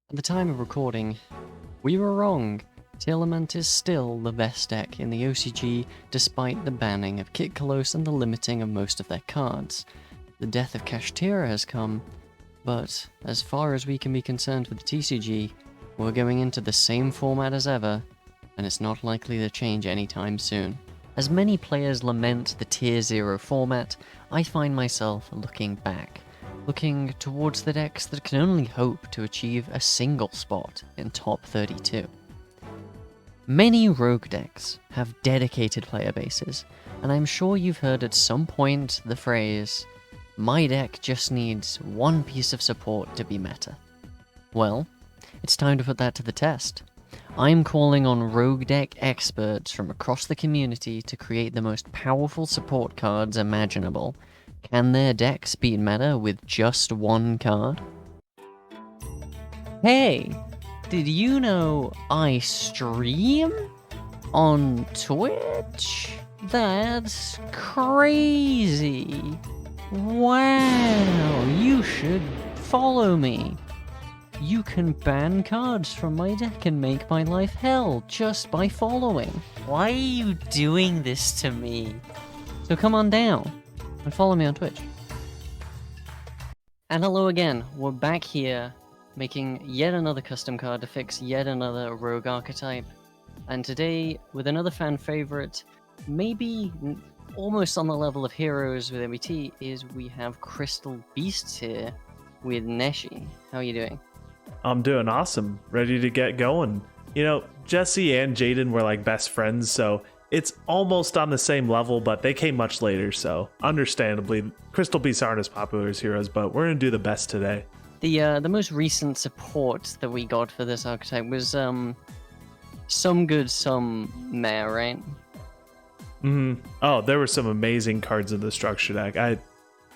At the time of recording, we were wrong. Telement is still the best deck in the OCG, despite the banning of Kit Kalos and the limiting of most of their cards. The death of Kashtira has come, but as far as we can be concerned with the TCG, we're going into the same format as ever, and it's not likely to change anytime soon. As many players lament the Tier 0 format, I find myself looking back. Looking towards the decks that can only hope to achieve a single spot in top 32. Many rogue decks have dedicated player bases, and I'm sure you've heard at some point the phrase, "My deck just needs one piece of support to be meta." Well, it's time to put that to the test. I'm calling on rogue deck experts from across the community to create the most powerful support cards imaginable. Can their decks beat meta with just one card? Hey, did you know I stream on Twitch? That's crazy. Wow, you should follow me. You can ban cards from my deck and make my life hell just by following. Why are you doing this to me? So come on down and follow me on Twitch. And hello again, we're back here making yet another custom card to fix yet another rogue archetype. And today, with another fan favorite, maybe almost on the level of heroes with MBT, is we have Crystal Beasts here with Neshi. How are you doing? I'm doing awesome, ready to get going. You know, Jesse and Jaden were like best friends, so it's almost on the same level, but they came much later, so understandably, Crystal Beasts aren't as popular as heroes, but we're gonna do the best today. The most recent support that we got for this archetype was some good, some meh, right? Oh, there were some amazing cards in the structure deck. I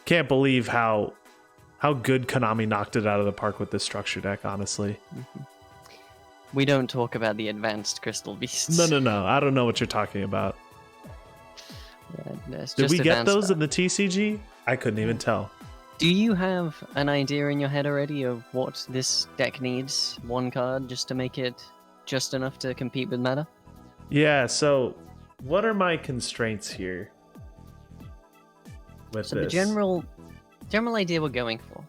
can't believe how good Konami knocked it out of the park with this structure deck, honestly. We don't talk about the advanced Crystal Beasts. No. I don't know what you're talking about. Yeah, Did we get those in the TCG? I couldn't even tell. Do you have an idea in your head already of what this deck needs? One card just to make it just enough to compete with meta? Yeah, so what are my constraints here with So this? the general idea we're going for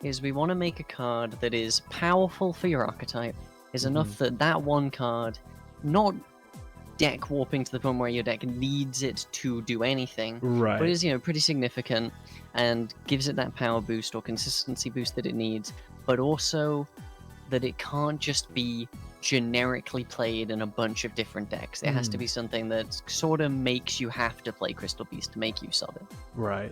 is we want to make a card that is powerful for your archetype, is enough that one card, not deck warping to the point where your deck needs it to do anything, right, but is, pretty significant and gives it that power boost or consistency boost that it needs, but also that it can't just be generically played in a bunch of different decks. It has to be something that sort of makes you have to play Crystal Beast to make use of it. Right.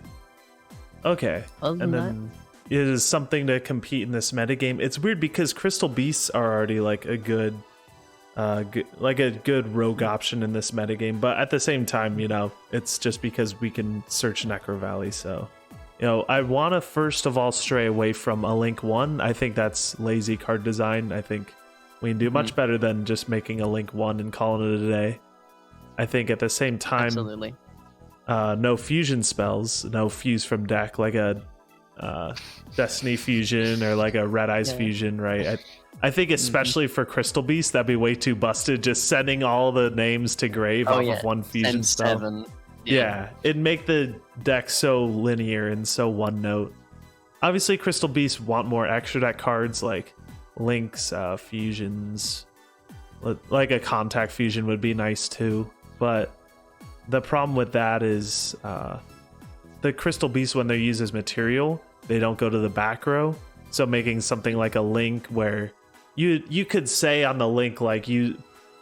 Okay. Other than then it is something to compete in this metagame. It's weird because Crystal Beasts are already like a good rogue option in this metagame, but at the same time, it's just because we can search Necro Valley, so I want to first of all stray away from a Link 1. I think that's lazy card design. I think we can do much better than just making a Link 1 and calling it a day. I think at the same time, absolutely. No fusion spells, no fuse from deck, like a Destiny fusion or like a Red Eyes fusion, right? I think especially for Crystal Beast, that'd be way too busted, just sending all the names to grave off of one fusion spell. 7. Yeah, it'd make the deck so linear and so one note. Obviously, Crystal Beasts want more extra deck cards like links, fusions, like a contact fusion would be nice too, but the problem with that is the Crystal Beast, when they're used as material, they don't go to the back row. So making something like a link where you could say on the link, like you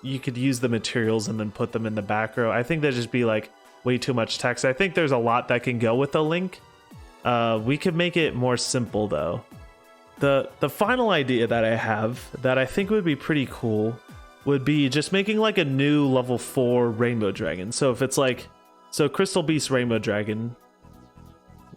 could use the materials and then put them in the back row. I think that'd just be like way too much text. I think there's a lot that can go with a link. We could make it more simple though. The final idea that I have that I think would be pretty cool would be just making like a new level 4 Rainbow Dragon. So if it's like, Crystal Beast Rainbow Dragon,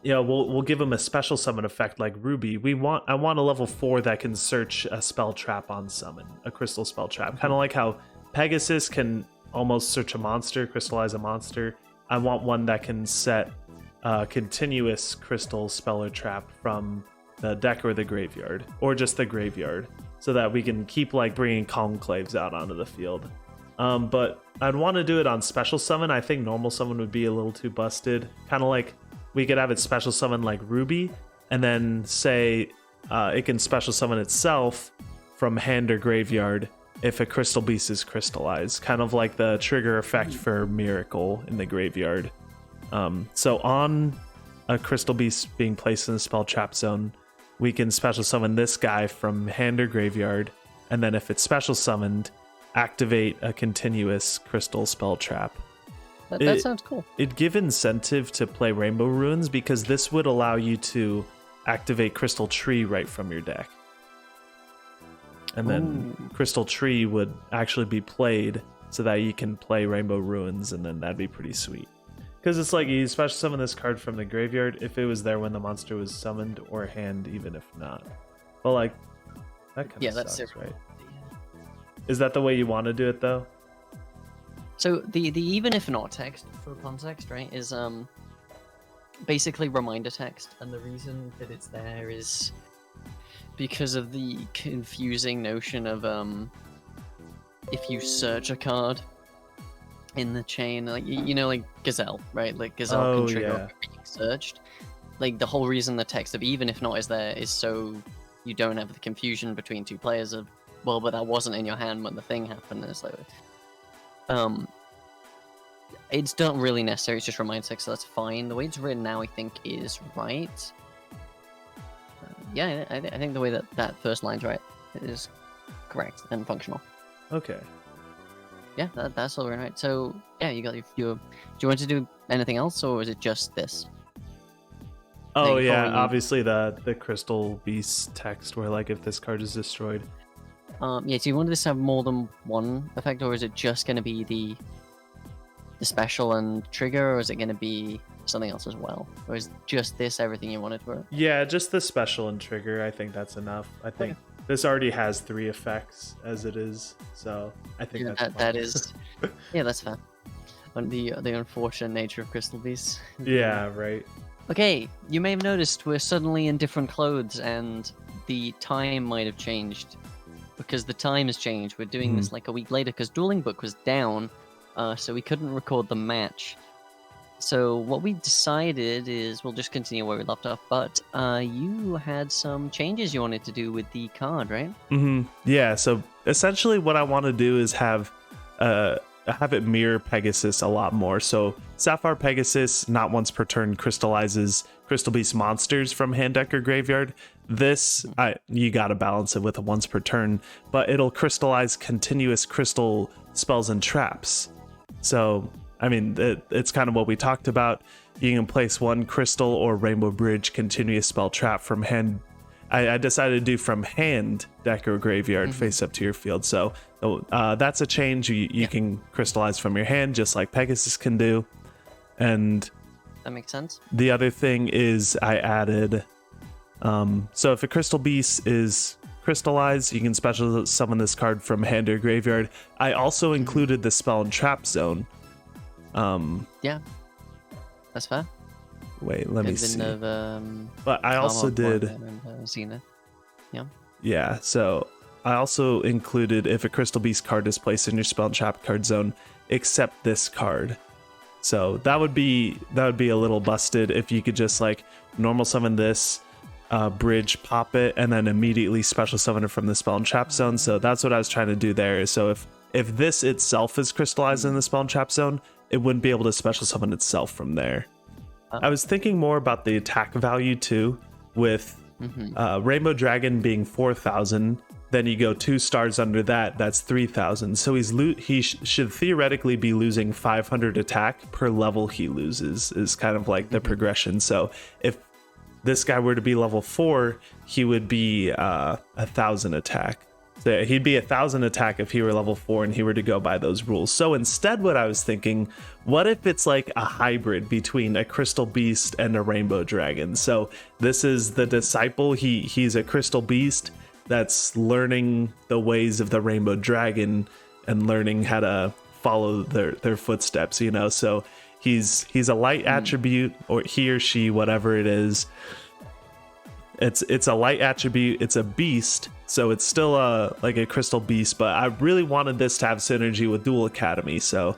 we'll give him a special summon effect like Ruby. I want a level 4 that can search a spell trap on summon, a crystal spell trap. Kind of like how Pegasus can almost search a monster, crystallize a monster. I want one that can set continuous crystal spell or trap from the deck or the graveyard, or just the graveyard. so that we can keep like bringing conclaves out onto the field. But I'd want to do it on special summon. I think normal summon would be a little too busted. Kind of like we could have it special summon like Ruby, and then say it can special summon itself from hand or graveyard if a Crystal Beast is crystallized. Kind of like the trigger effect for Miracle in the graveyard. So on a Crystal Beast being placed in the spell trap zone, we can special summon this guy from hand or graveyard, and then if it's special summoned, activate a continuous crystal spell trap. That sounds cool. It'd give incentive to play Rainbow Ruins because this would allow you to activate Crystal Tree right from your deck. And then Crystal Tree would actually be played so that you can play Rainbow Ruins, and then that'd be pretty sweet. Because it's like you special summon this card from the graveyard if it was there when the monster was summoned, or hand even if not. But like, that kind of sucks, that's right? Is that the way you want to do it though? So the even if not text for context, right, is basically reminder text, and the reason that it's there is because of the confusing notion of if you search a card in the chain, like like Gazelle, right? Like Gazelle can trigger being searched. Like the whole reason the text of even if not is there is so you don't have the confusion between two players of, well, but that wasn't in your hand when the thing happened. And it's like, it's not really necessary. It's just reminder text, so that's fine. The way it's written now, I think, is right. Yeah, I think the way that first line's right is correct and functional. Okay. Yeah, that's all right. So yeah, you got your. Do you want to do anything else, or is it just this? Oh yeah, obviously the Crystal Beast text where like if this card is destroyed. Yeah. So you want this to have more than one effect, or is it just going to be the special and trigger, or is it going to be something else as well, or is just this everything you wanted for it? Yeah, just the special and trigger. I think that's enough. I think this already has 3 effects as it is, so I think that is. Yeah, that's fair. The unfortunate nature of Crystal Beasts. Yeah, right. Okay, you may have noticed we're suddenly in different clothes, and the time might have changed. Because the time has changed. We're doing this like a week later, because Dueling Book was down, so we couldn't record the match. So what we decided is we'll just continue where we left off, but you had some changes you wanted to do with the card, right? Yeah, so essentially what I want to do is have it mirror Pegasus a lot more. So Sapphire Pegasus, not once per turn, crystallizes Crystal Beast monsters from hand, deck, or graveyard. This, you gotta balance it with a once per turn, but it'll crystallize continuous crystal spells and traps. So, I mean, it's kind of what we talked about. You can place one crystal or Rainbow Bridge continuous spell trap from hand. I decided to do from hand, deck, or graveyard face up to your field. So that's a change. You can crystallize from your hand just like Pegasus can do. And that makes sense. The other thing is I added, so if a Crystal Beast is crystallized, you can special summon this card from hand or graveyard. I also included the spell and trap zone. Yeah, that's fair. Wait, let me see. But I Karma, also did and, Zenith. Yeah, so I also included if a Crystal Beast card is placed in your spell and trap card zone, except this card. So that would be a little busted if you could just like normal summon this, bridge, pop it, and then immediately special summon it from the spell and trap zone. So that's what I was trying to do there. So if this itself is crystallized in the spell and trap zone, it wouldn't be able to special summon itself from there. I was thinking more about the attack value too, with Rainbow Dragon being 4,000. Then you go 2 stars under that, that's 3,000. So he should theoretically be losing 500 attack per level he loses, is kind of like the progression. So if this guy were to be level 4, he would be 1,000 attack. So he'd be 1,000 attack if he were level 4 and he were to go by those rules. So instead, what I was thinking, what if it's like a hybrid between a Crystal Beast and a Rainbow Dragon? So this is the disciple. He's a Crystal Beast that's learning the ways of the Rainbow Dragon and learning how to follow their footsteps, you know. So he's a light attribute, or he or she, whatever it is. It's a light attribute. It's a beast, so it's still like a crystal beast. But I really wanted this to have synergy with Dual Academy, so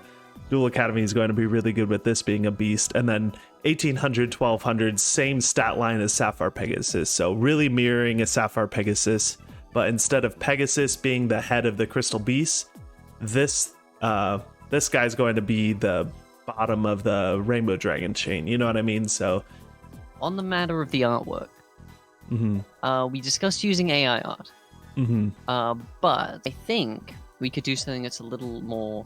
Dual Academy is going to be really good with this being a beast. And then 1800, 1200, same stat line as Sapphire Pegasus, so really mirroring a Sapphire Pegasus. But instead of Pegasus being the head of the crystal beast, this guy's going to be the bottom of the Rainbow Dragon chain. You know what I mean? So on the matter of the artwork, we discussed using AI art, but I think we could do something that's a little more,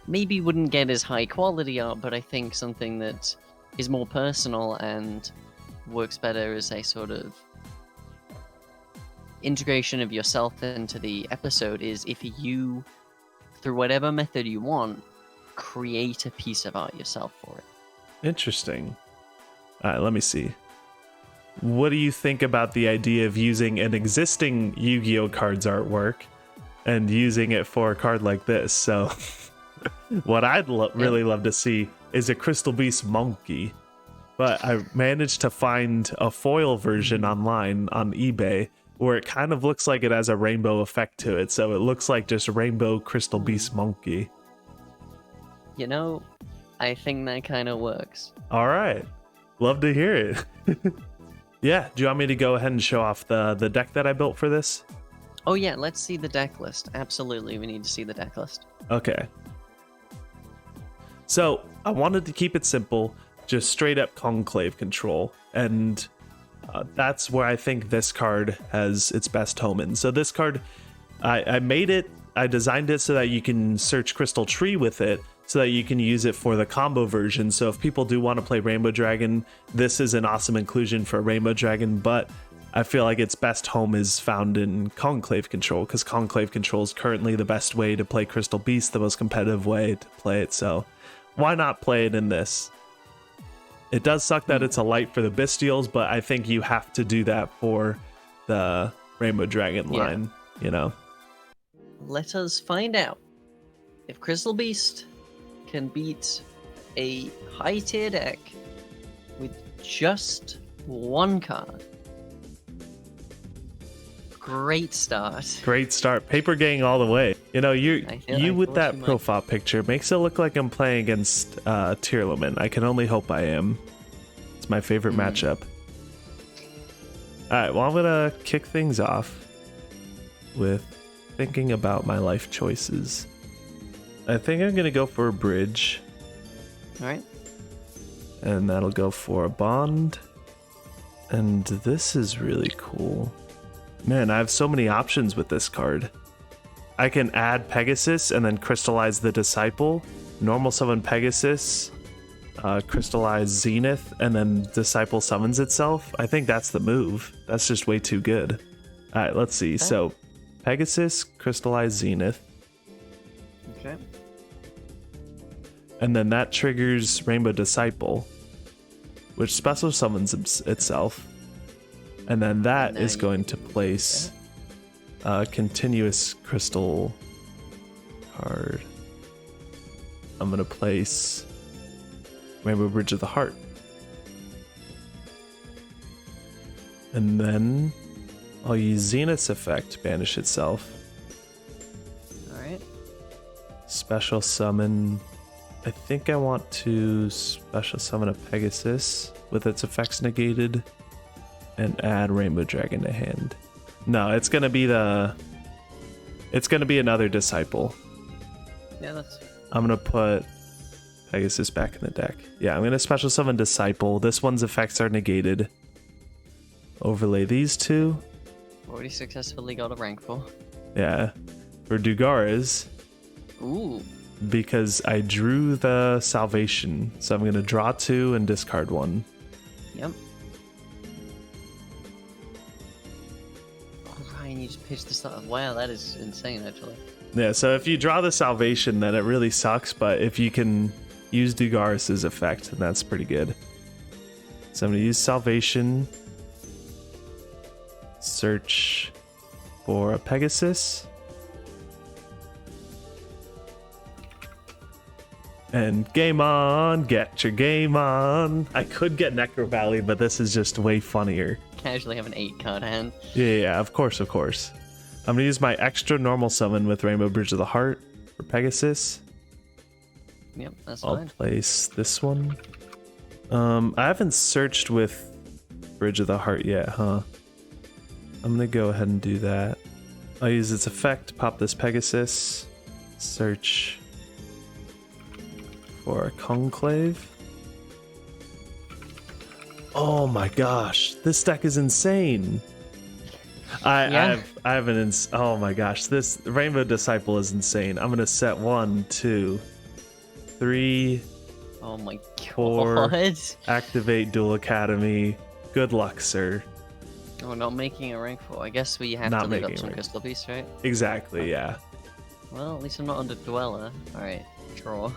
maybe wouldn't get as high quality art, but I think something that is more personal and works better as a sort of integration of yourself into the episode is if you, through whatever method you want, create a piece of art yourself for it. Interesting. All right, let me see. What do you think about the idea of using an existing Yu-Gi-Oh card's artwork and using it for a card like this? So what I'd really love to see is a Crystal Beast monkey, but I managed to find a foil version online on eBay where it kind of looks like it has a rainbow effect to it. So it looks like just a rainbow Crystal Beast monkey. You know, I think that kind of works. All right. Love to hear it. Yeah, do you want me to go ahead and show off the deck that I built for this? Oh yeah, let's see the deck list. Absolutely, we need to see the deck list. Okay. So, I wanted to keep it simple, just straight up Conclave control, and that's where I think this card has its best home in. So this card, I designed it so that you can search Crystal Tree with it, so that you can use it for the combo version. So if people do want to play Rainbow Dragon, this is an awesome inclusion for Rainbow Dragon, but I feel like its best home is found in Conclave Control, because Conclave Control is currently the best way to play Crystal Beast, the most competitive way to play it, so why not play it in this? It does suck that it's a light for the Bestials, but I think you have to do that for the Rainbow Dragon line, you know? Let us find out if Crystal Beast can beat a high tier deck with just one card. Great start. Great start. Paper gang all the way. You know, you with that profile picture makes it look like I'm playing against Tearlament. I can only hope I am. It's my favorite matchup. Alright, well, I'm gonna kick things off with thinking about my life choices. I think I'm gonna go for a bridge. Alright. And that'll go for a bond. And this is really cool. Man, I have so many options with this card. I can add Pegasus and then crystallize the Disciple, normal summon Pegasus, crystallize Zenith, and then Disciple summons itself. I think that's the move. That's just way too good. Alright, let's see. Okay. So, Pegasus, crystallize Zenith. Okay. And then that triggers Rainbow Disciple, which special summons itself. And then that is going to place a continuous crystal card. I'm going to place Rainbow Bridge of the Heart. And then I'll use Zenith's effect, banish itself. Alright. Special summon. I think I want to special summon a Pegasus with its effects negated. And add Rainbow Dragon to hand. No, it's gonna be another Disciple. Yeah, that's... I'm gonna put Pegasus back in the deck. Yeah, I'm gonna special summon Disciple. This one's effects are negated. Overlay these two. Already successfully got a rank 4. Yeah. For Dugara's. Ooh. Because I drew the Salvation. So I'm gonna draw 2 and discard 1. Yep. You just pitched this stuff. Wow, that is insane, actually. Yeah, so if you draw the Salvation, then it really sucks, but if you can use Dugaris' effect, then that's pretty good. So I'm going to use Salvation, search for a Pegasus, and game on, get your game on. I could get Necro Valley, but this is just way funnier. casually have an 8-card hand. Yeah, of course. I'm gonna use my extra normal summon with Rainbow Bridge of the Heart for Pegasus. Yep, that's I'll fine. place this one. I haven't searched with Bridge of the Heart yet, huh? I'm gonna go ahead and do that. I'll use its effect, pop this Pegasus, search for a Conclave. Oh my gosh, this deck is insane. I have oh my gosh, this Rainbow Disciple is insane. I'm gonna set 1, 2, 3, Oh my 4, god. activate Dual Academy. Good luck, sir. We're not making a rank 4. I guess we have Not to leave making up a some rank. Crystal Beast, right? Exactly, yeah. Well, at least I'm not under Dweller. Alright, draw.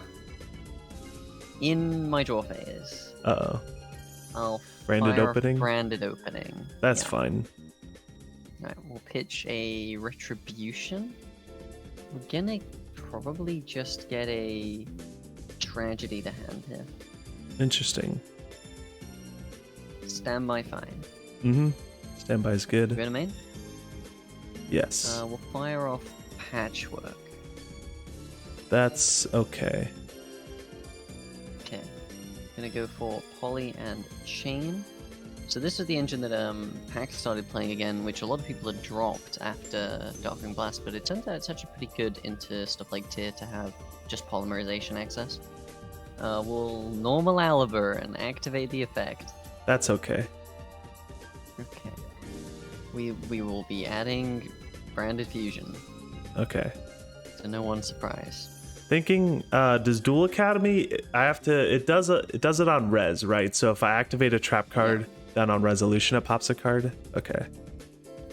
In my draw phase, Uh-oh. I'll Branded fire opening? a branded opening. That's Yeah. fine. Alright, we'll pitch a Retribution. We're gonna probably just get a Tragedy to hand here. Interesting. Standby fine. Mm-hmm. Standby is We're good. gonna main. Yes. We'll fire off Patchwork. That's okay. Okay. Gonna go for Poly and Chain. So this is the engine that Pax started playing again, which a lot of people had dropped after Darkwing Blast, but it turns out it's actually pretty good into stuff like Tier to have just polymerization access. We'll normal Aliber and activate the effect. That's okay. Okay. We will be adding Branded Fusion, Okay. to no one's surprise. Thinking, does Dual Academy, I have to, it does it on res, right? So if I activate a trap card, then on resolution it pops a card? Okay.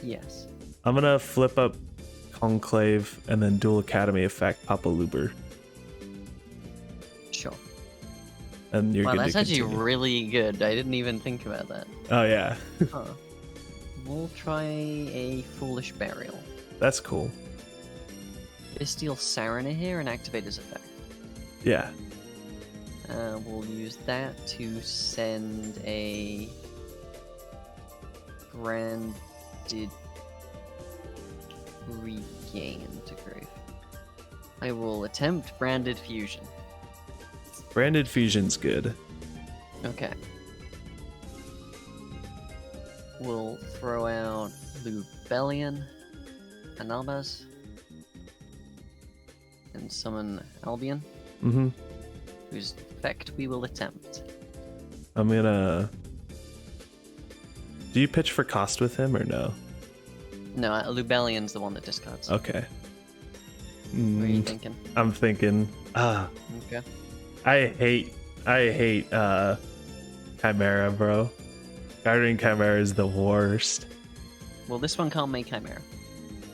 Yes. I'm gonna flip up Conclave and then Dual Academy effect, pop a Luber. Sure. And you're Wow, good that's to actually continue. really good. I didn't even think about that. Oh yeah. Huh. We'll try a Foolish Burial. That's cool. Steal Sarana here and activate his effect. Yeah. We'll use that to send a Branded Regain to Grave. I will attempt Branded Fusion. Branded Fusion's good. Okay. We'll throw out Lubellion and Albaz. And summon Albion, Mm-hmm. whose effect we will attempt. I'm gonna... Do you pitch for cost with him or no? No, Lubellion's the one that discards. Okay. What are you Mm, thinking? I'm thinking... Okay. I hate Chimera, bro. Guardian Chimera is the worst. Well, this one can't make Chimera.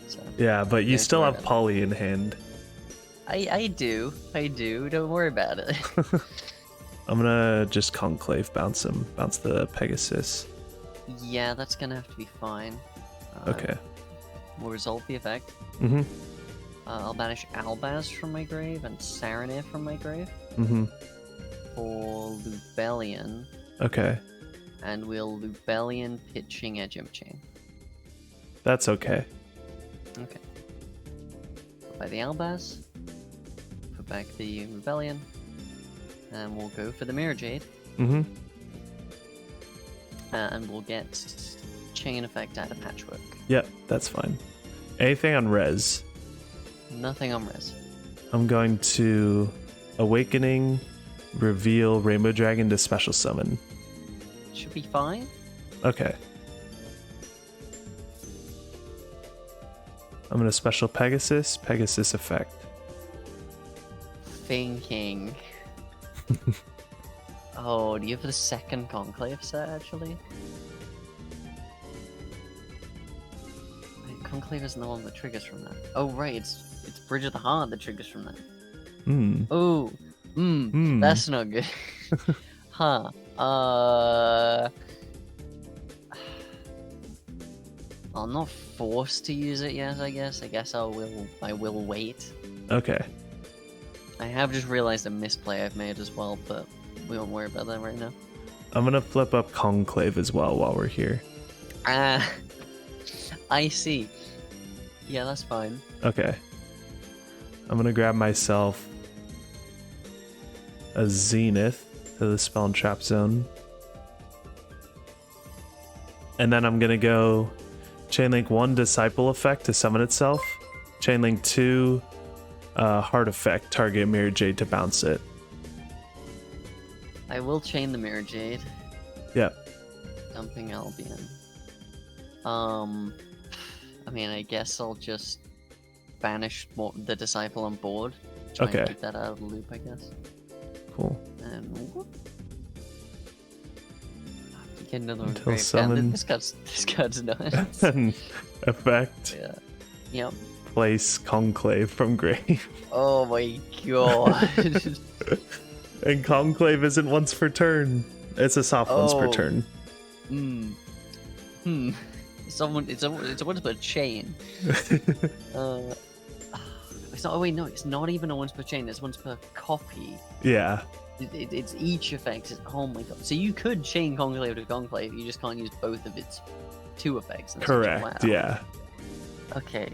So Yeah, but you Yeah, still worry have about it. Poly in hand. I do. Don't worry about it. I'm gonna just Conclave bounce him. Bounce the Pegasus. Yeah, that's gonna have to be fine. Okay. We'll resolve the effect. Mm-hmm. I'll banish Albaz from my grave and Saranir from my grave Mm-hmm. for Lubellion, Okay. and we'll Lubellion pitching Edgem Chain. That's okay. Okay. Put by the Albaz. Put back the Rebellion. And we'll go for the Mirror Jade. Mm-hmm. And we'll get Chain Effect out of Patchwork. Yep, that's fine. Anything on res? Nothing on res. I'm going to Awakening, reveal Rainbow Dragon to special summon. Should be fine. Okay. I'm gonna special Pegasus effect. Thinking. Oh, do you have the second Conclave set, actually? Wait, Conclave isn't the one that triggers from that. Oh, right, it's Bridge of the Heart that triggers from that. Hmm. Oh, Hmm. that's not good. Huh. I'm not forced to use it yet, I guess. I guess I will wait. Okay. I have just realized a misplay I've made as well, but we won't worry about that right now. I'm gonna flip up Conclave as well while we're here. Ah, I see. Yeah, that's fine. Okay. I'm gonna grab myself a Zenith to the spell and trap zone. And then I'm gonna go Chainlink 1 Disciple effect to summon itself. Chainlink 2 Heart effect, target Mirror Jade to bounce it. I will chain the Mirror Jade. Yep. Dumping Albion. I mean, I guess I'll just banish the Disciple on board. Try Okay. and keep that out of the loop, I guess. Cool. And whoop. Get another one. Until Great. summon. This card's nuts. And effect. Yeah. Yep. Place Conclave from grave. Oh my god. And Conclave isn't once per turn. It's a soft once per Oh. turn. It's a once per chain. It's not. Oh wait, no, it's not even a once per chain. It's once per copy. Yeah. It's each effect. Oh my god. So you could chain Conclave to Conclave. You just can't use both of its two effects. That's Correct. wow. Yeah. Okay.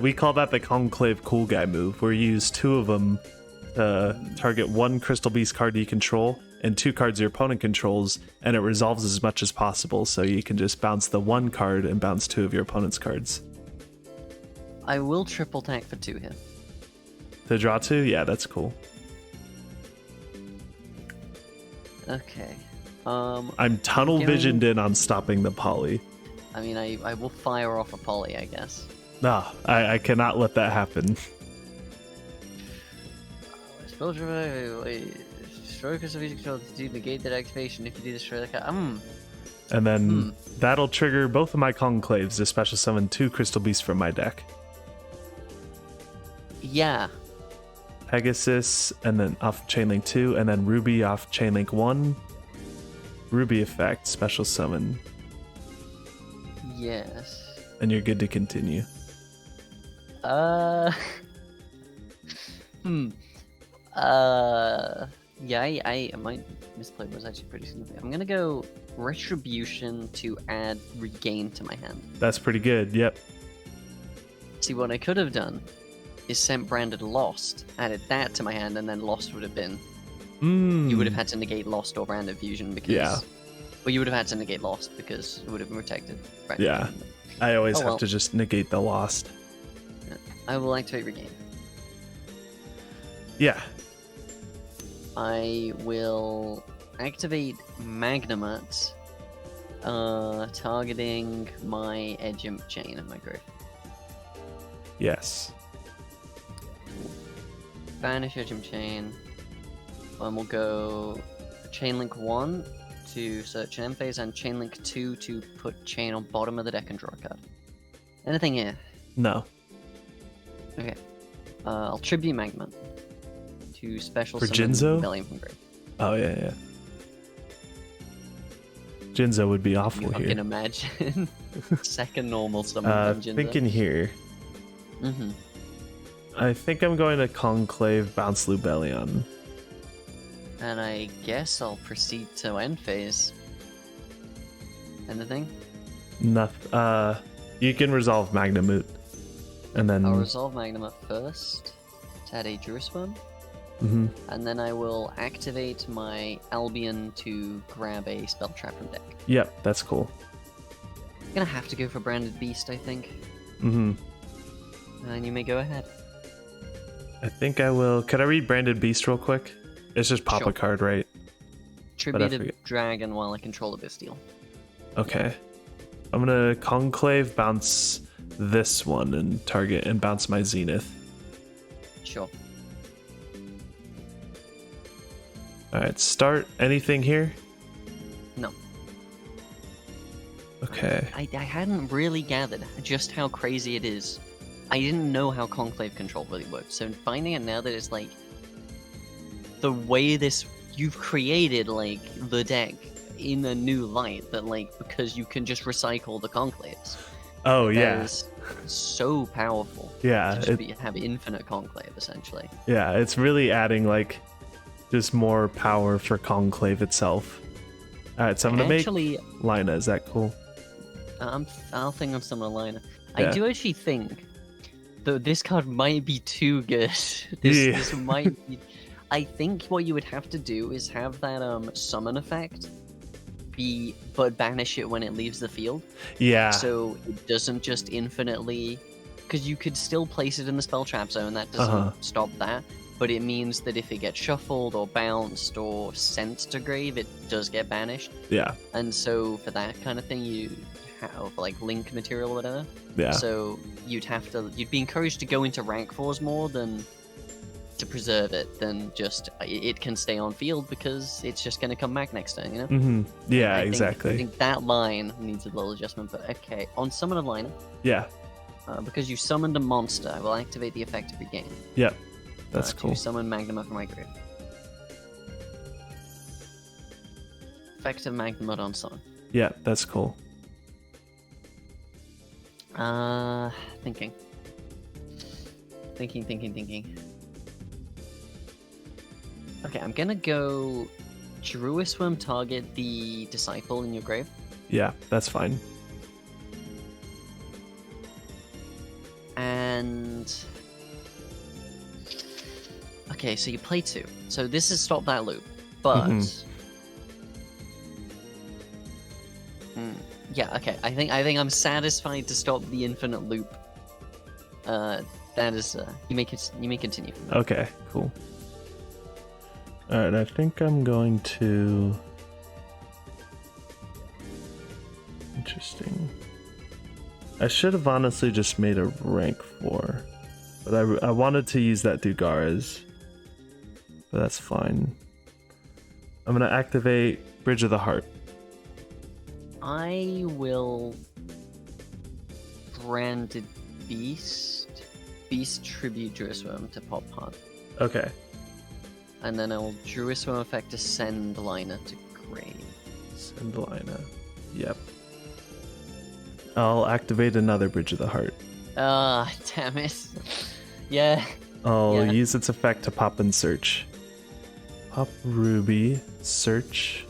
We call that the Conclave cool guy move, where you use two of them to target one Crystal Beast card you control and two cards your opponent controls, and it resolves as much as possible, so you can just bounce the one card and bounce two of your opponent's cards. I will triple tank for 2 here. To draw two? Yeah, that's cool. Okay. I'm tunnel visioned in on stopping the poly. I mean, I will fire off a poly, I guess. No, I cannot let that happen. Spell destroy Crystal Beast control to negate that activation if you do destroy the card. And then that'll trigger both of my Conclaves to special summon 2 Crystal Beasts from my deck. Yeah. Pegasus, and then off Chainlink 2, and then Ruby off Chainlink 1. Ruby effect, special summon, Yes. and you're good to continue. Yeah, I might misplay was actually pretty significant. I'm gonna go Retribution to add Regain to my hand. That's pretty good, yep. See, what I could have done is sent Branded Lost, added that to my hand, and then Lost would have been. You would have had to negate Lost or Branded Fusion because. Yeah. Well, you would have had to negate Lost because it would have been protected. Branded Yeah. Fusion. I always Oh, have well. to just negate the lost. I will activate Regain. Yeah. I will activate Magnemite, targeting my Edge Imp Chain of my grave. Yes. Banish Edge Imp Chain. And we'll go Chainlink 1 to search an end phase, and Chainlink 2 to put Chain on bottom of the deck and draw a card. Anything here? No. Okay. I'll tribute Magnemite to special For summon Jinzo? Rebellion from grave. Oh, yeah. Jinzo would be awful You here. fucking imagine. Second normal summon from Jinzo. Thinking here. Mm-hmm. I think I'm going to Conclave, bounce Lubellion. And I guess I'll proceed to end phase. Anything? Nothing. You can resolve Magnamut. And then. I'll resolve Magnemite first to add a Jurispawn. Mhm. And then I will activate my Albion to grab a spell trap from deck. Yep, that's cool. I'm gonna have to go for Branded Beast, I think. Mm-hmm. And you may go ahead. I think I will. Could I read Branded Beast real quick? It's just pop Sure. a card, right? Tribute a forget. dragon while I control a Bestial. Okay. I'm gonna Conclave, bounce this one, and target and bounce my Zenith. Sure. Alright, start. Anything here? No. Okay. I hadn't really gathered just how crazy it is. I didn't know how Conclave control really worked, so finding it now that it's like the way you've created like the deck in a new light, that like because you can just recycle the Conclaves. Oh, That yeah. is so powerful. Yeah. To just have infinite Conclave essentially. Yeah, it's really adding like just more power for Conclave itself. Alright, so I'm gonna Actually, make Lina. Is that cool? I'll think on some liner. Yeah. I do actually think, though, this card might be too good. Yeah. This might be. I think what you would have to do is have that summon effect but banish it when it leaves the field. Yeah. So it doesn't just infinitely, because you could still place it in the spell trap zone. That doesn't stop that. But it means that if it gets shuffled or bounced or sent to grave, it does get banished. Yeah. And so for that kind of thing, you have like link material or whatever. Yeah. So you'd be encouraged to go into rank 4s more than to preserve it, than just it can stay on field because it's just going to come back next turn, you know? Mm-hmm. Yeah, I exactly. think that line needs a little adjustment, but okay. On summon a liner, Yeah. because you summoned a monster, I will activate the effect of your game. Yep. That's cool. To summon Magnuma from my grave. Effect of Magnuma on summon. Yeah, that's cool. Thinking. Okay, I'm gonna go Druiswim target the disciple in your grave. Yeah, that's fine. And okay, so you play 2. So this is stop that loop. But yeah, okay. I think I'm satisfied to stop the infinite loop. That is you may continue from there. Okay, cool. Alright, I think I'm going to... Interesting. I should have honestly just made a rank 4. But I wanted to use that Dugaras. But that's fine. I'm going to activate Bridge of the Heart. I will Branded Beast Tribute Druiswim to Pop Pod. Okay. And then I will Druiswim effect to send Lina to grave. Send Lina. Yep. I'll activate another Bridge of the Heart. Ah, damn it. Yeah. I'll use its effect to pop and search. Pop Ruby, search,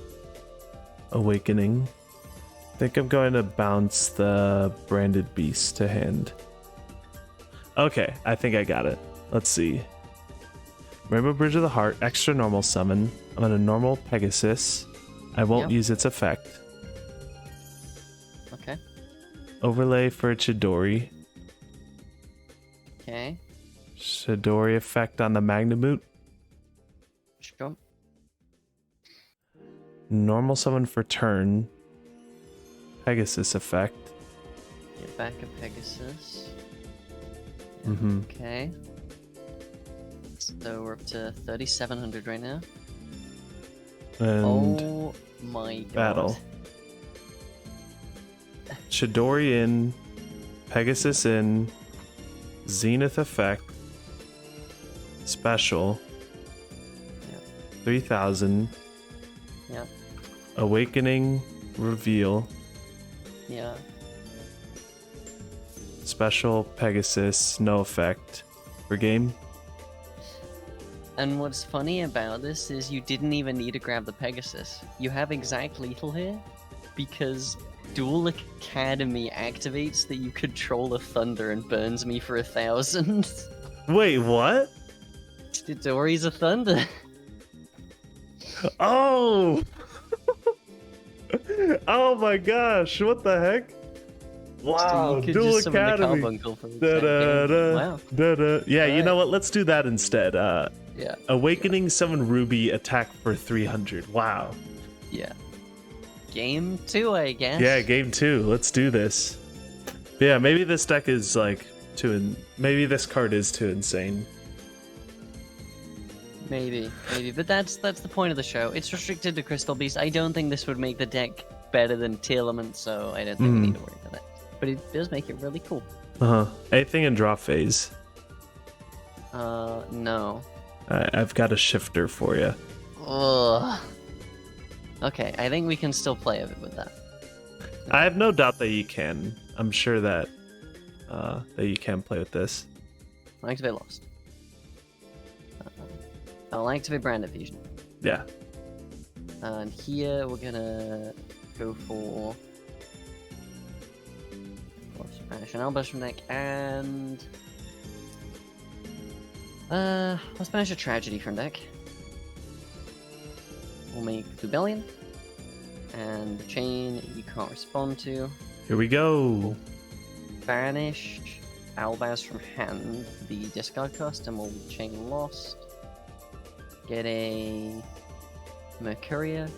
Awakening. I think I'm going to bounce the Branded Beast to hand. Okay, I think I got it. Let's see. Rainbow Bridge of the Heart, extra normal summon. I'm going to normal Pegasus. I won't use its effect. Okay. Overlay for Chidori. Okay. Chidori effect on the Magnamoot. Sure. Normal summon for turn. Pegasus effect. Get back a Pegasus. Mm-hmm. Okay. So we're up to 3,700 right now. And oh my god. battle. Chidori in. Pegasus in. Zenith effect. Special. Yep. 3,000. Yep. Awakening. Reveal. Yeah. Special Pegasus. No effect. For game. And what's funny about this is you didn't even need to grab the Pegasus. You have exact lethal here because Dual Academy activates that you control a thunder and burns me for 1,000. Wait, what? Chidori's a thunder. Oh! Oh my gosh, what the heck? Wow, So you could Dual just summon the Academy. Carbuncle for the Da, da, da, Wow. da, da. Yeah, you Alright. know what? Let's do that instead. Yeah. Awakening summon Ruby, attack for 300. Wow. Yeah. Game 2, I guess. Yeah, game 2. Let's do this. Yeah, maybe this deck is like maybe this card is too insane. Maybe. But that's the point of the show. It's restricted to Crystal Beast. I don't think this would make the deck better than Telement, so I don't think we need to worry about that. But it does make it really cool. Anything in draw phase? No. I've got a shifter for you. Ugh. Okay, I think we can still play a bit with that. I have no doubt that you can. I'm sure that you can play with this. I'll activate Lost. I'll activate Branded Fusion. Yeah. And here we're gonna go for Banish an Albaz from deck, and let's banish a Tragedy from deck. We'll make Rebellion, and the chain you can't respond to. Here we go. Banish Albaz from hand, the discard cost, and we'll chain Lost. Get a Mercuria,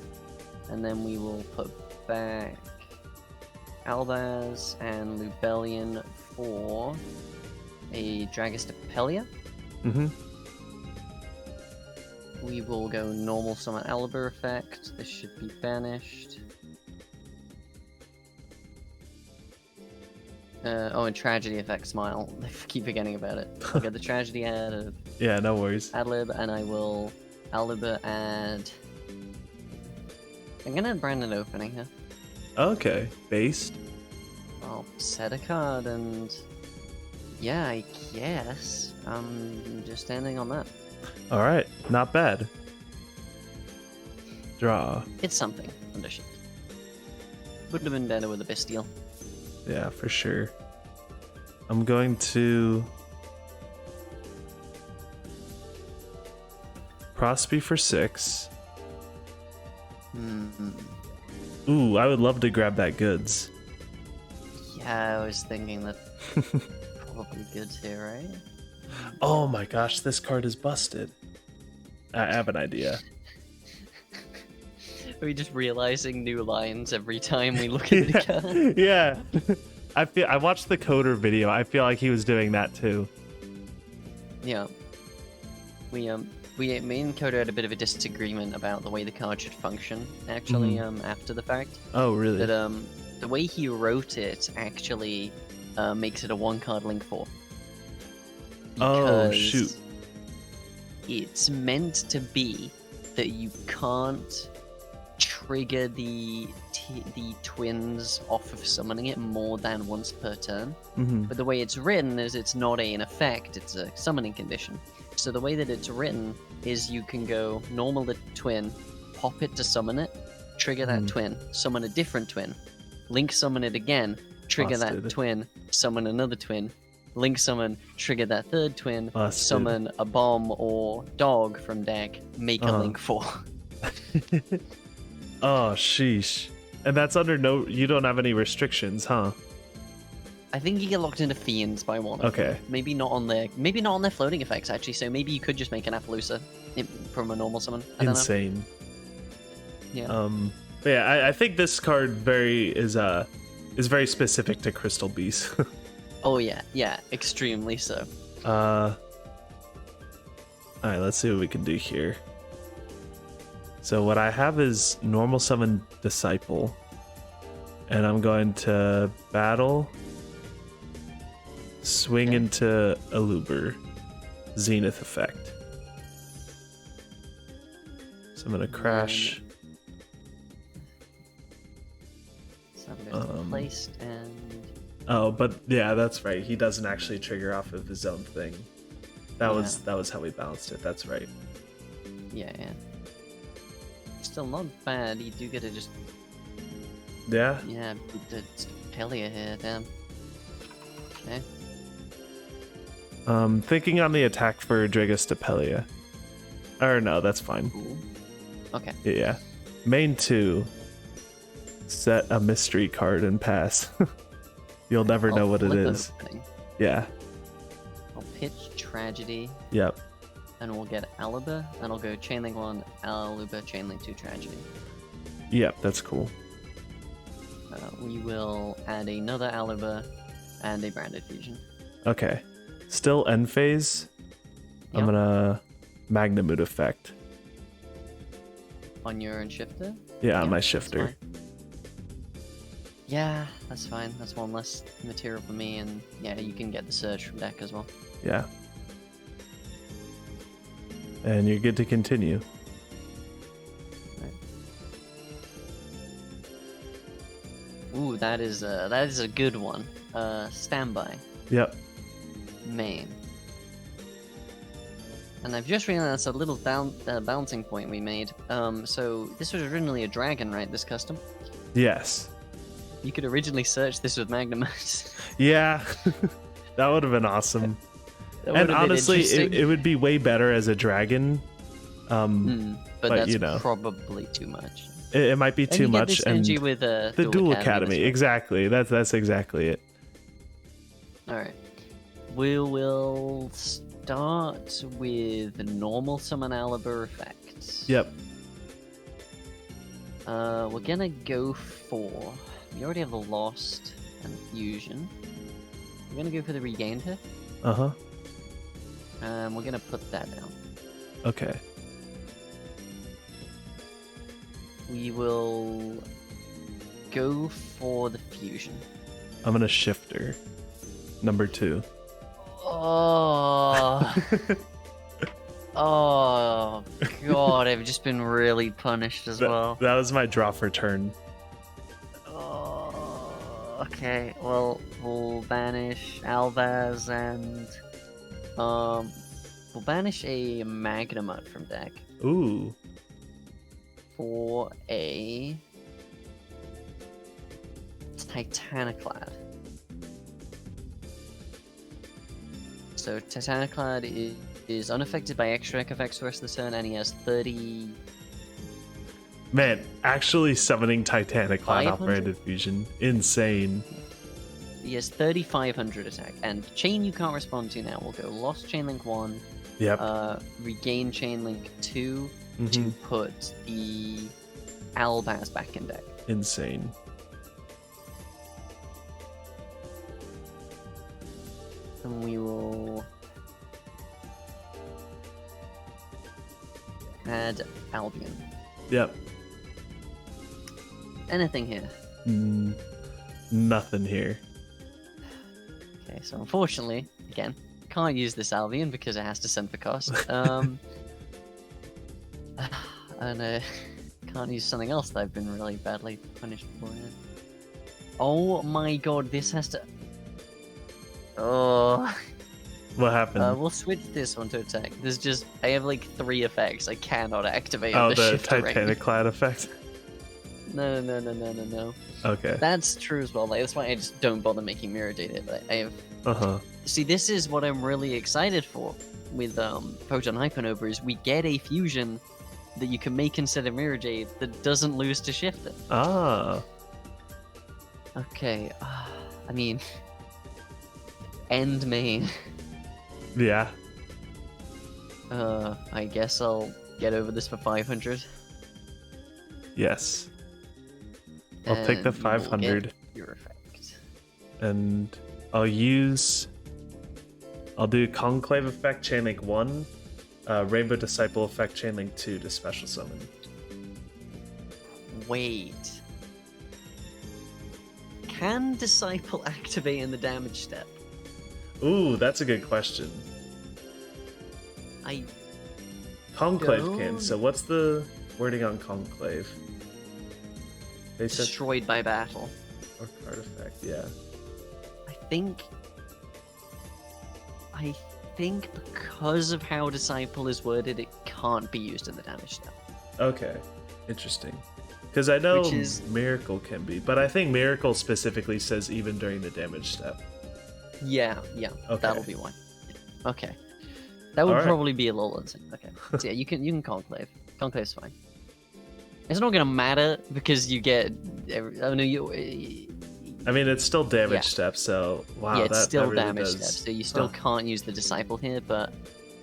and then we will put back Albaz and Lubellion for a Dragostapelia. Mm-hmm. We will go normal summon Aliber effect. This should be banished. Oh, and Tragedy effect, Smile. I keep forgetting about it. I'll get the Tragedy out of Yeah, no worries. Adlib, and I will Aliber add... I'm gonna add Branded Opening here. Okay, based. I'll set a card and... Yeah, I guess. I'm just ending on that. All right, not bad. Draw. It's something, under shift. Would have been better with a Bastille. Yeah, for sure. I'm going to Prosby for 6. Ooh, I would love to grab that goods. Yeah, I was thinking that probably good here, right? Oh my gosh, this card is busted. I have an idea. Are we just realizing new lines every time we look at the card? Yeah. I watched the coder video. I feel like he was doing that too. Yeah. Me and Coda had a bit of a disagreement about the way the card should function, actually, after the fact. Oh, really? That, the way he wrote it actually makes it a 1-card link 4. Oh, shoot. It's meant to be that you can't trigger the twins off of summoning it more than once per turn. But the way it's written is it's not an effect, it's a summoning condition. So the way that it's written is you can go normal the twin, pop it to summon it, trigger that twin, summon a different twin, link summon it again, trigger that twin, summon another twin, link summon, trigger that third twin, summon a bomb or dog from deck, make a link 4. Oh, sheesh. And that's under no... You don't have any restrictions, huh? I think you get locked into Fiends by one. Okay. Maybe not on their floating effects, actually, so maybe you could just make an Appaloosa from a normal summon. I don't know. Insane. Yeah. But yeah, I think this card is very specific to Crystal Beast. Oh yeah, extremely so. Alright, let's see what we can do here. So what I have is normal summon Disciple. And I'm going to battle, swing into Aluber, Zenith effect. So I'm gonna crash. So I'm going to placed and... Oh, but yeah, that's right. He doesn't actually trigger off of his own thing. That was how we balanced it. That's right. Yeah. Still not bad. You do get to just... Yeah? Yeah, the Pelia here, damn. Okay. Thinking on the attack for Dragostapelia. Or no, that's fine. Cool. Okay. Yeah. Main 2. Set a mystery card and pass. You'll never know what it is. Yeah. I'll pitch Tragedy. Yep. And we'll get Aliber, and I'll go Chainlink 1, Aluber, Chainlink 2, Tragedy. Yep, that's cool. We will add another Aliber and a Branded Fusion. Okay. Still end phase. Yep. I'm gonna Magnamute effect. On your shifter? Yeah, on my shifter. Yeah, that's fine. That's one less material for me, and yeah, you can get the Surge from deck as well. Yeah. And you're good to continue. Right. Ooh, that is a good one. Standby. Yep. Main. And I've just realized a little bouncing point we made. So this was originally a dragon, right? This custom. Yes. You could originally search this with Magnamite. Yeah, that would have been awesome. That And would have been honestly, interesting. it would be way better as a dragon. But that's you know, probably too much. it might be And too you get much. this And synergy with the Dual Academy, exactly. That's exactly it. All right. We will start with normal summon Aliber effects. Yep. We're gonna go for. We already have the Lost and Fusion. We're gonna go for the Regained here. Uh-huh. We're gonna put that down. Okay. We will go for the Fusion. I'm gonna Shifter. Number 2. Oh. Oh god, I've just been really punished as well. That was my draw for turn. Oh, okay, well, we'll banish Albaz and we'll banish a Magnemite from deck Ooh. for a Titaniclad. So Titaniclad is unaffected by extra deck effects the rest of the turn, and he has 30. Man, actually summoning Titaniclad 500? operated fusion. Insane. He has 3,500 attack, and chain you can't respond to now. We'll go Lost Chainlink 1, Yep. Regain Chainlink 2 to Mhm. put the Albaz back in deck. Insane. And we will add Albion. Yep. Anything here? Nothing here. Okay, so unfortunately, again, can't use this Albion because it has to send for cost. And can't use something else that I've been really badly punished for. Yet. Oh my god, this has to. Oh. What happened? We'll switch this one to attack. There's just I have like 3 effects I cannot activate. Oh, on the Shifter ring. Titaniclad effect? No. Okay. That's true as well. Like, that's why I just don't bother making Mirror Data. But I have. Uh-huh. See, this is what I'm really excited for with Proton Hypernova is we get a fusion that you can make instead of Mirror Jade that doesn't lose to Shifter. Ah. Okay, I mean, end main. Yeah. I guess I'll get over this for 500. Yes. I'll take the And you will 500. get your effect. And I'll do Conclave effect Chainlink 1, Rainbow Disciple effect Chainlink 2 to special summon. Wait. Can Disciple activate in the damage step? Ooh, that's a good question. I Conclave don't- can. So what's the wording on Conclave? They said destroyed by battle. or card effect, yeah. I think because of how Disciple is worded, it can't be used in the damage step. Okay, interesting. Because I know Which is- Miracle can be, but I think Miracle specifically says even during the damage step. Yeah, Okay. that'll be one. Okay, that would Alright. probably be a little insane. Okay, so yeah, you can Conclave. Conclave's fine. It's not gonna matter because you get. Oh no, I mean, it's still damage Yeah. step, so wow, yeah, it's that still really damage does... step, so you still Huh. can't use the Disciple here, but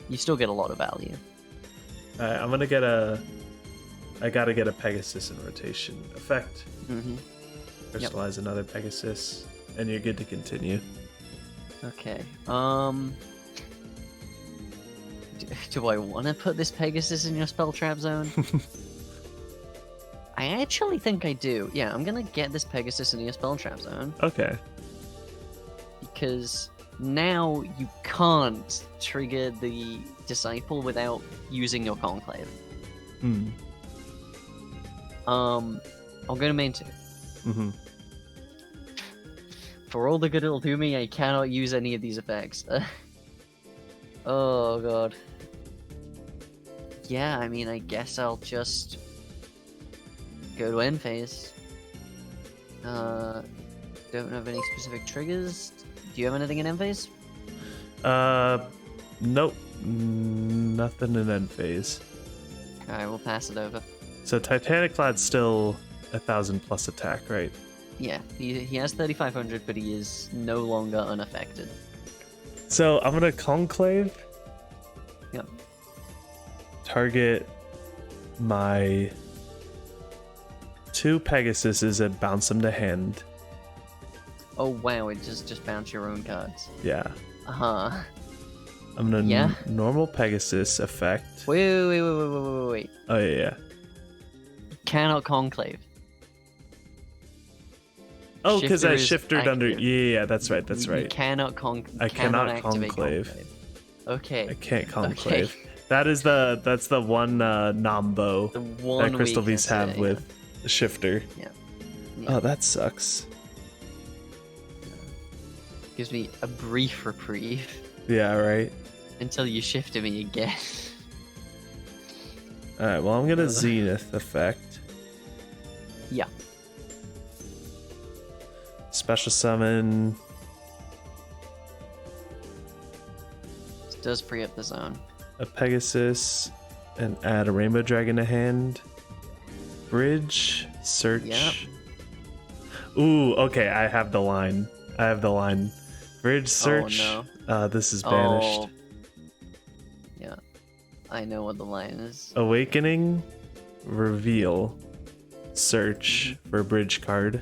you still get a lot of value. Alright, I'm gonna get a. I gotta get a Pegasus in rotation effect. Mm-hmm. Crystallize another Pegasus, and you're good to continue. Okay. Do I want to put this Pegasus in your spell trap zone? I actually think I do. Yeah, I'm gonna get this Pegasus in your spell trap zone Okay. because now you can't trigger the Disciple without using your Conclave. Hmm. I'll go to main 2. Mm-hmm. For all the good it'll do me, I cannot use any of these effects. Oh god. Yeah, I mean, I guess I'll just go to end phase. Don't have any specific triggers. Do you have anything in end phase? Nope. Nothing in end phase. Alright, we'll pass it over. So Titanic Clad's still 1,000 plus attack, right? Yeah, he has 3,500, but he is no longer unaffected. So I'm gonna Conclave. Yep. Target my 2 Pegasuses and bounce them to hand. Oh wow, it just bounce your own cards. Yeah. Uh-huh. I'm gonna Yeah? normal Pegasus effect. Wait. Oh yeah. Cannot conclave. Oh, because I Shifter is shifted under. active. Yeah, that's right. You cannot I cannot activate conclave. Okay. I can't conclave. Okay. That's the one Nambo The one that Crystal weakness Beasts have here, with the shifter. Yeah. Oh, that sucks. Gives me a brief reprieve Yeah, right. until you shifted me again. All right. Well, I'm gonna Zenith effect. Yeah. Special summon. This does free up the zone. A Pegasus and add a Rainbow Dragon to hand. Bridge, search. Yep. Ooh, okay, I have the line. Bridge, search. Oh no. This is banished. Oh. Yeah. I know what the line is. Awakening, reveal, search for bridge card.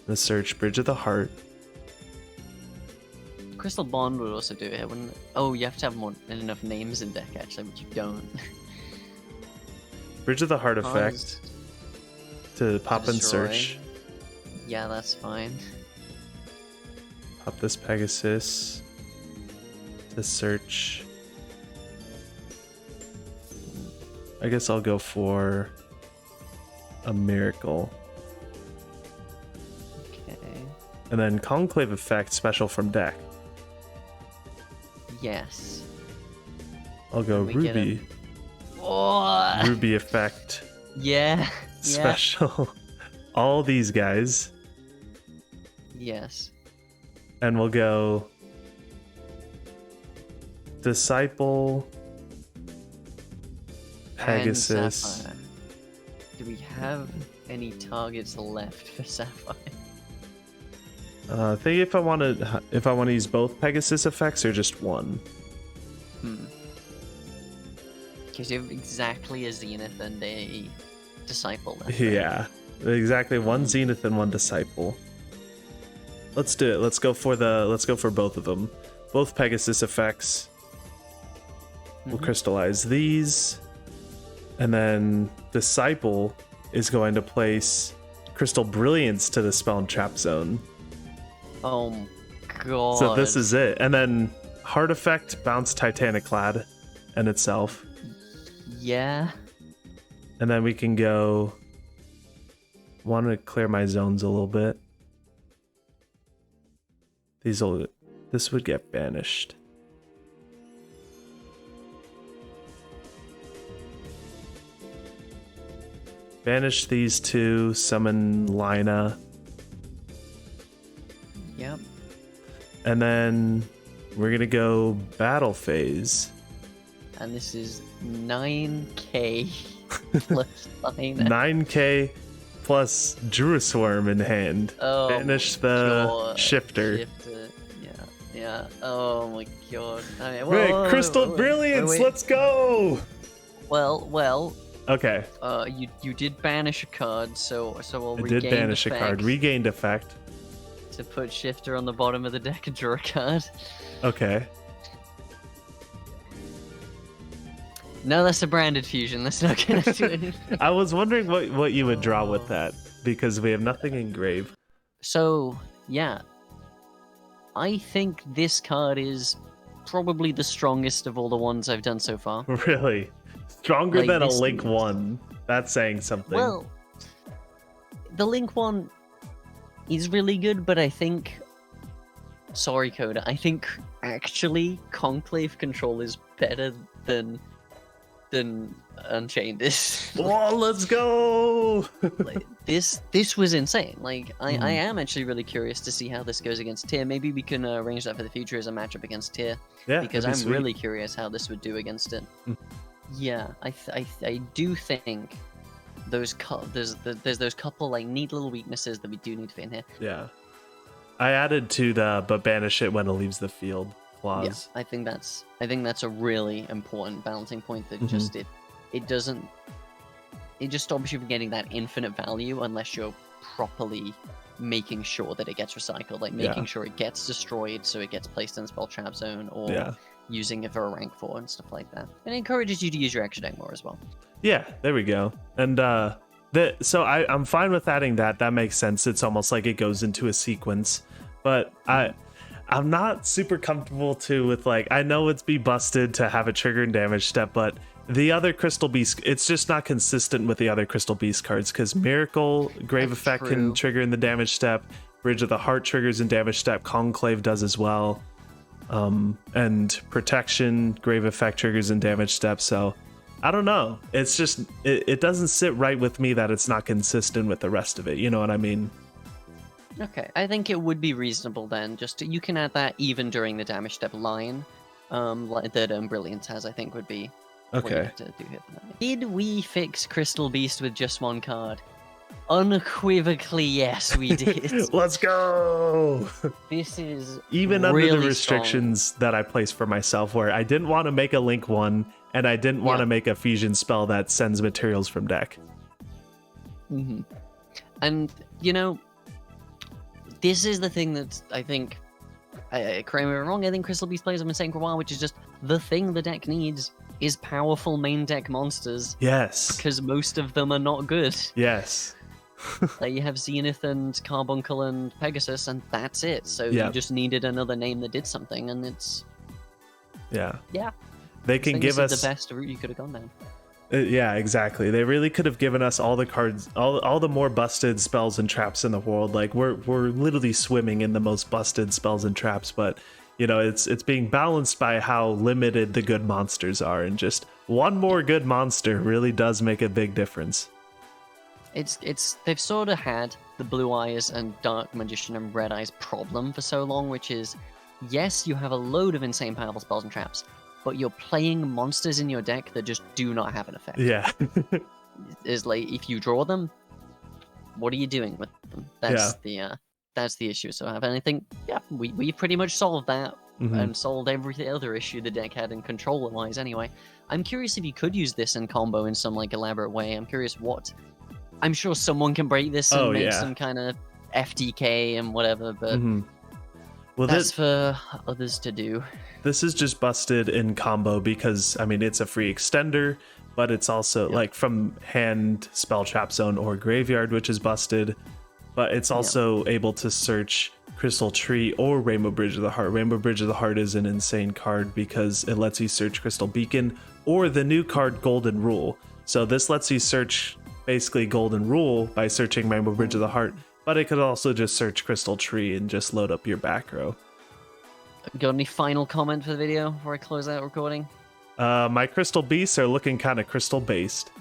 The search Bridge of the Heart. Crystal Bond would also do it, wouldn't it? Oh, you have to have enough names in deck actually, but you don't. Bridge of the Heart effect to pop and destroy. search. Yeah, that's fine. Pop this Pegasus to search. I guess I'll go for a Miracle. Okay. And then Conclave effect special from deck. Yes. I'll go We get Ruby. Oh. Ruby effect Yeah. special. All these guys. Yes. And we'll go Disciple, Pegasus. And Sapphire. Do we have any targets left for Sapphire? I think if I want to use both Pegasus effects or just one. Because you have exactly a Zenith and a Disciple left. Yeah, exactly. One Zenith and one Disciple. Let's do it. Let's go for both of them. Both Pegasus effects. We'll crystallize these, and then Disciple is going to place Crystal Brilliance to the spell and trap zone. Oh god. So this is it. And then Heart effect, bounce Titanic Clad in itself. Yeah. And then we can go. Want to clear my zones a little bit. This would get banished. Banish these two, summon Lina. Yep. And then we're gonna go battle phase. And this is 9k plus Lina. 9k plus Druisworm in hand. Oh, Banish the God. shifter. Yeah. Oh my god. Okay, Wait, Crystal Brilliance, wait. let's go! Well. Okay, You did banish a card, so I'll I regain did banish a effect card. Regained effect. to put Shifter on the bottom of the deck and draw a card. Okay. No, that's a branded fusion. That's not gonna do anything. I was wondering what you would draw with that, because we have nothing in grave. So, yeah. I think this card is probably the strongest of all the ones I've done so far. Really? Stronger Like, than a this Link is- 1. That's saying something. Well, the Link one is really good, but I think... Sorry, Coda. I think actually Conclave Control is better than than Unchained is. Oh, let's go! Like, this was insane. Like, I am actually really curious to see how this goes against Tyr. Maybe we can arrange that for the future as a matchup against Tyr. Yeah, because that'd be I'm sweet. really curious how this would do against it. Yeah, I do think there's those couple like neat little weaknesses that we do need to fit in here. Yeah. I added to the but banish it when it leaves the field clause. Yeah, I think that's a really important balancing point that just it just stops you from getting that infinite value unless you're properly making sure that it gets recycled, like making sure it gets destroyed so it gets placed in the spell trap zone, or using it for a rank 4 and stuff like that. And it encourages you to use your extra deck more as well. Yeah, there we go. And so I'm fine with adding that. That makes sense. It's almost like it goes into a sequence. But I'm not super comfortable too with, like, I know it's be busted to have a trigger and damage step, but the other Crystal Beast, it's just not consistent with the other Crystal Beast cards, because Miracle, Grave That's Effect true. can trigger in the damage step, Bridge of the Heart triggers in damage step, Conclave does as well, and Protection, Grave Effect triggers in damage step, so I don't know. It's just, it doesn't sit right with me that it's not consistent with the rest of it, you know what I mean? Okay, I think it would be reasonable then, you can add that even during the damage step line, like that Brilliance has, I think would be what you Okay. have to do here. Did we fix Crystal Beast with just one card? Unequivocally, yes, we did. Let's go! This is Even really under the restrictions that I placed for myself, where I didn't want to make a Link one, and I didn't want to make a fusion spell that sends materials from deck. And, you know, this is the thing that I think, correct me if I'm wrong, I think Crystal Beast players have been saying for a while, which is just the thing the deck needs is powerful main deck monsters. Yes. Because most of them are not good. Yes. Like, you have Zenith and Carbuncle and Pegasus, and that's it. So you just needed another name that did something, and it's... Yeah. Yeah. They can give us the best route you could have gone down. Yeah, exactly. They really could have given us all the cards, all the more busted spells and traps in the world. Like, we're literally swimming in the most busted spells and traps, but you know, it's being balanced by how limited the good monsters are, and just one more good monster really does make a big difference. They've sort of had the Blue Eyes and Dark Magician and Red Eyes problem for so long, which is, yes, you have a load of insane powerful spells and traps, but you're playing monsters in your deck that just do not have an effect. Yeah. Is like, if you draw them, what are you doing with them? That's the issue. So and I think, we pretty much solved that and solved every other issue the deck had in controller-wise anyway. I'm curious if you could use this in combo in some like elaborate way. I'm curious what... I'm sure someone can break this and make some kind of FTK and whatever, but well, that's for others to do. This is just busted in combo because, I mean, it's a free extender, but it's also like from hand, spell trap zone, or graveyard, which is busted. But it's also able to search Crystal Tree or Rainbow Bridge of the Heart. Rainbow Bridge of the Heart is an insane card because it lets you search Crystal Beacon or the new card Golden Rule. So this lets you search basically Golden Rule by searching Rainbow Bridge of the Heart, but it could also just search Crystal Tree and just load up your back row. Got any final comment for the video before I close out recording? My Crystal Beasts are looking kind of crystal based.